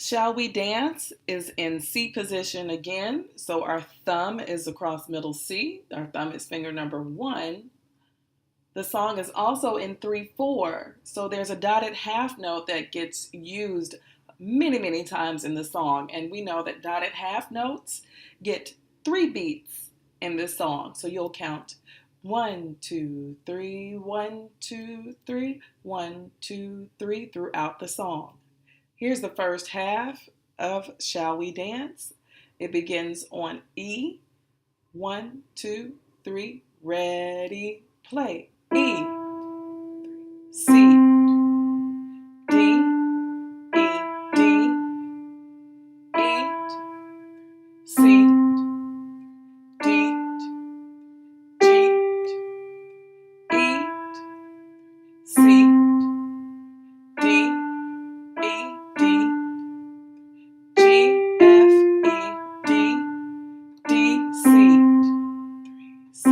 Shall We Dance is in C position again. So our thumb is across middle C. Our thumb is finger number 1. The song is also in 3/4. So there's a dotted half note that gets used many, many times in the song. And we know that dotted half notes get 3 beats in this song. So you'll count 1, 2, 3, 1, 2, 3, 1, 2, 3 throughout the song. Here's the first half of Shall We Dance. It begins on E. 1, 2, 3, ready, play. E, C, D, E, D, E, C, D, G, E, C, D, E, D, G, F, E, D, D, C, C.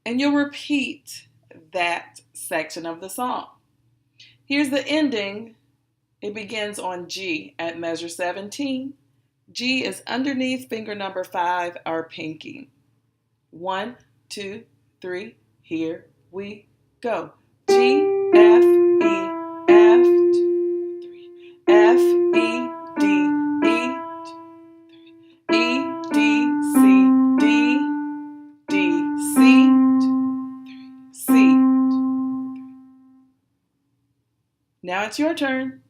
And you'll repeat that section of the song. Here's the ending. It begins on G at measure 17. G is underneath finger number 5, our pinky. 1, 2, 3, here we go. G, F, E, F, 2, 3, F, E, D, E, 2, 3, E, D, C, D, D, C, 2, 3, C. Now it's your turn.